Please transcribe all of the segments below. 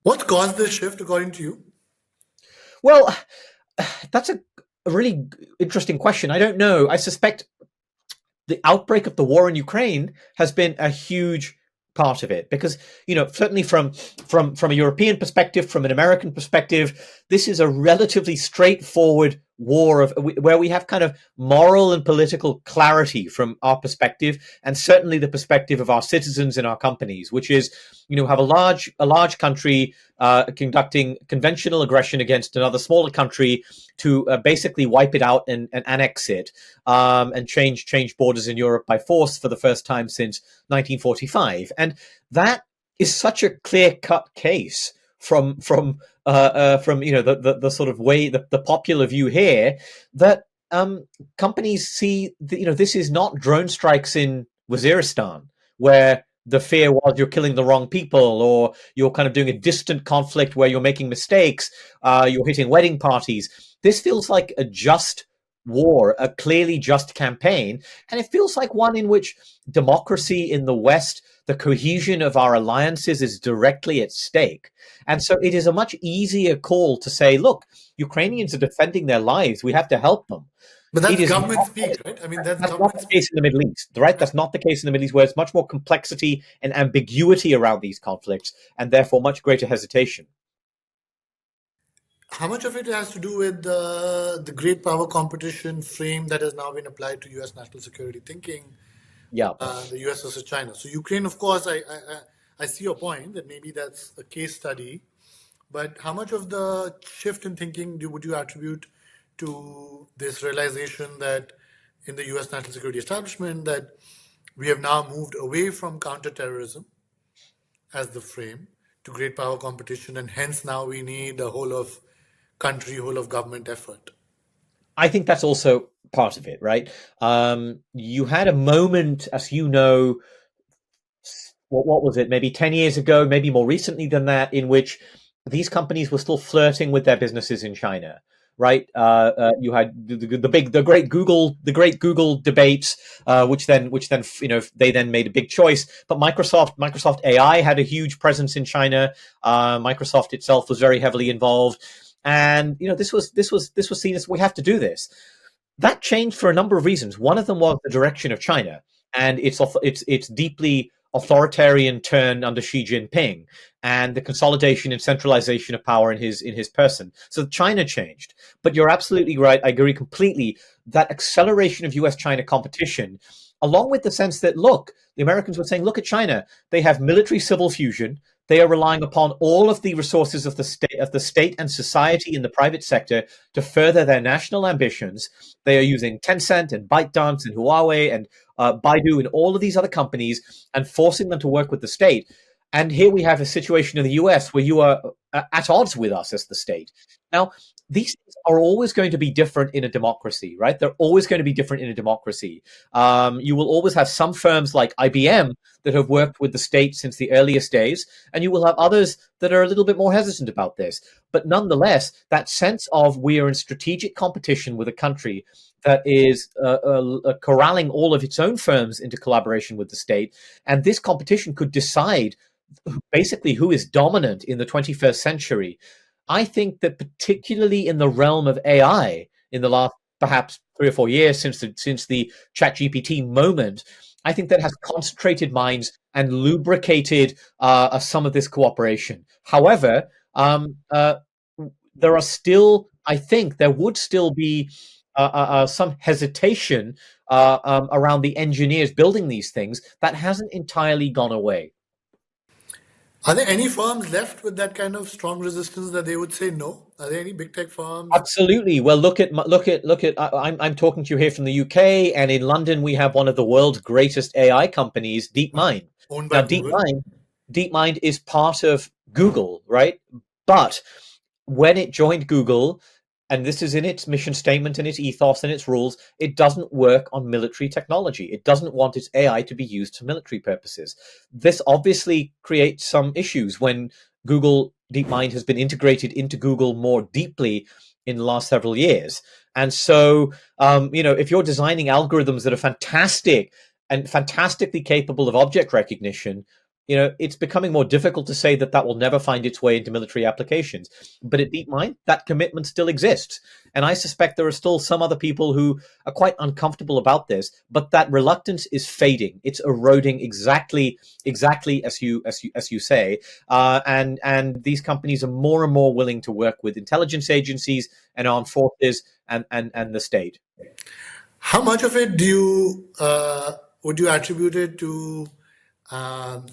What caused this shift, according to you? Well, that's a really interesting question. I don't know. I suspect the outbreak of the war in Ukraine has been a huge part of it because certainly from a European perspective, from an American perspective, this is a relatively straightforward war of where we have kind of moral and political clarity from our perspective, and certainly the perspective of our citizens in our companies, which is have a large country conducting conventional aggression against another smaller country to basically wipe it out and annex it, and change borders in Europe by force for the first time since 1945. And that is such a clear cut case from the sort of way the popular view here that companies see that, this is not drone strikes in Waziristan where the fear was you're killing the wrong people, or you're kind of doing a distant conflict where you're making mistakes, you're hitting wedding parties. This feels like a just war, a clearly just campaign, and it feels like one in which democracy in the West, the cohesion of our alliances, is directly at stake. And so it is a much easier call to say, look, Ukrainians are defending their lives. We have to help them. But It that's is government not, speak, right? I mean, that's that's not government the speak. case in the Middle East, right? That's not the case in the Middle East, where it's much more complexity and ambiguity around these conflicts, and therefore much greater hesitation. How much of it has to do with the great power competition frame that has now been applied to U.S. national security thinking, Yeah. the U.S. versus China? So Ukraine, of course, I see your point that maybe that's a case study, but how much of the shift in thinking would you attribute to this realization that in the U.S. national security establishment that we have now moved away from counterterrorism as the frame to great power competition, and hence now we need a whole of country, whole of government effort. I think that's also part of it, right? You had a moment, as you know, what was it, maybe 10 years ago, maybe more recently than that, in which these companies were still flirting with their businesses in China. Right, you had the great Google debates, which then they then made a big choice. But Microsoft AI had a huge presence in China. Microsoft itself was very heavily involved, and this was seen as we have to do this. That changed for a number of reasons. One of them was the direction of China and its deeply authoritarian turn under Xi Jinping and the consolidation and centralization of power in his person. So China changed. But you're absolutely right. I agree completely. That acceleration of US-China competition, along with the sense that, look, the Americans were saying, look at China. They have military civil fusion. They are relying upon all of the resources of the state and society in the private sector to further their national ambitions. They are using Tencent and ByteDance and Huawei and Baidu and all of these other companies and forcing them to work with the state. And here we have a situation in the US where you are at odds with us as the state. Now, these things are always going to be different in a democracy, right? They're always going to be different in a democracy. You will always have some firms like IBM that have worked with the state since the earliest days, and you will have others that are a little bit more hesitant about this. But nonetheless, that sense of we are in strategic competition with a country that is corralling all of its own firms into collaboration with the state, and this competition could decide basically who is dominant in the 21st century. I think that particularly in the realm of AI, in the last perhaps 3 or 4 years since the ChatGPT moment, I think that has concentrated minds and lubricated some of this cooperation. However, there are still, I think, there would still be some hesitation around the engineers building these things that hasn't entirely gone away. Are there any firms left with that kind of strong resistance that they would say no? Are there any big tech firms Absolutely. Well, look at. I'm talking to you here from the UK, and in London we have one of the world's greatest AI companies, DeepMind. owned by Now, Google? DeepMind is part of Google, right? But when it joined Google, and this is in its mission statement and its ethos and its rules, it doesn't work on military technology. It doesn't want its AI to be used for military purposes. This obviously creates some issues when Google DeepMind has been integrated into Google more deeply in the last several years. And so, if you're designing algorithms that are fantastic and fantastically capable of object recognition, it's becoming more difficult to say that that will never find its way into military applications. But at DeepMind, that commitment still exists. And I suspect there are still some other people who are quite uncomfortable about this, but that reluctance is fading. It's eroding exactly as you say. And these companies are more and more willing to work with intelligence agencies and armed forces and the state. How much of it do you would you attribute it to um,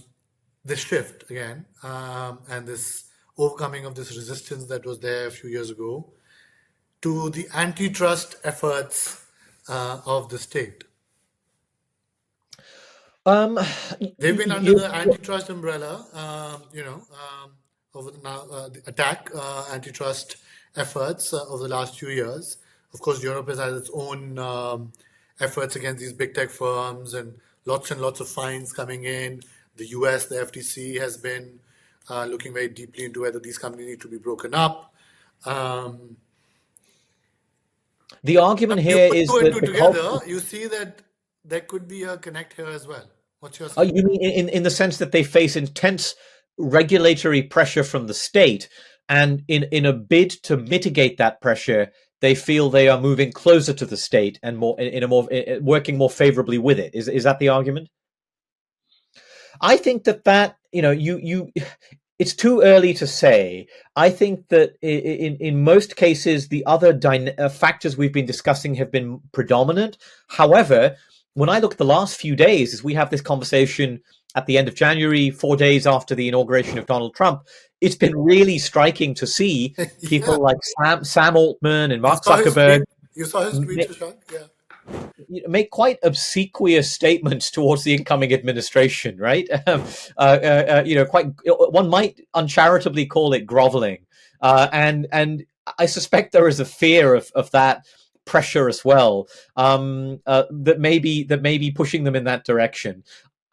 this shift again and this overcoming of this resistance that was there a few years ago to the antitrust efforts of the state? Um, They've been under you, the antitrust umbrella, over the now the attack antitrust efforts over the last few years. Of course, Europe has had its own efforts against these big tech firms and lots of fines coming in. The US, the FTC, has been looking very deeply into whether these companies need to be broken up. Um, the argument you here put is two and that two because together, you see that there could be a connect here as well. What's your oh, sense? you mean in the sense that they face intense regulatory pressure from the state, and in a bid to mitigate that pressure, they feel they are moving closer to the state and more in a more working more favorably with it. Is that the argument? I think that you it's too early to say. I think that in most cases the other factors we've been discussing have been predominant. However, when I look at the last few days, as we have this conversation at the end of January, 4 days after the inauguration of Donald Trump, it's been really striking to see Yeah, people like Sam Altman and you Mark saw his Zuckerberg tweet. You saw his tweet, Shashank. Yeah. make quite obsequious statements towards the incoming administration, right? Quite one might uncharitably call it groveling, and I suspect there is a fear of that pressure as well, that may be pushing them in that direction.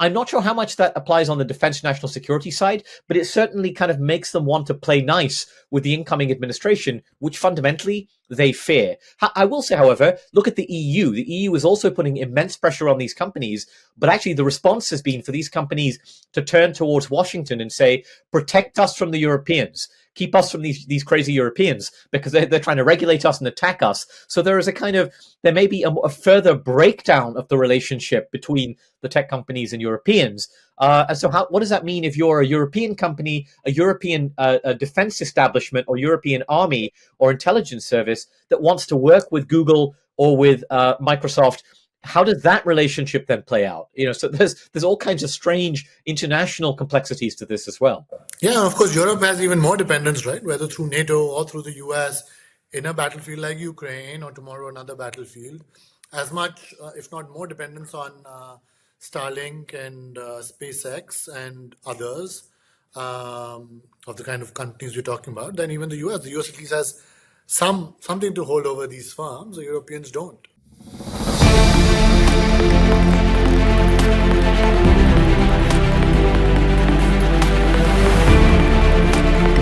I'm not sure how much that applies on the defense national security side, but it certainly kind of makes them want to play nice with the incoming administration, which fundamentally they fear. I will say, however, look at the EU. The EU is also putting immense pressure on these companies, but actually the response has been for these companies to turn towards Washington and say, protect us from the Europeans. Keep us from these crazy Europeans because they're trying to regulate us and attack us. So there may be a further breakdown of the relationship between the tech companies and Europeans. And so, what does that mean if you're a European company, a European a defense establishment, or European army or intelligence service that wants to work with Google or with Microsoft? How does that relationship then play out? So there's all kinds of strange international complexities to this as well. Yeah, of course, Europe has even more dependence, right? Whether through NATO or through the US in a battlefield like Ukraine or tomorrow another battlefield, as much, if not more, dependence on Starlink and SpaceX and others of the kind of companies we're talking about than even the US. The US at least has something to hold over these firms. The Europeans don't.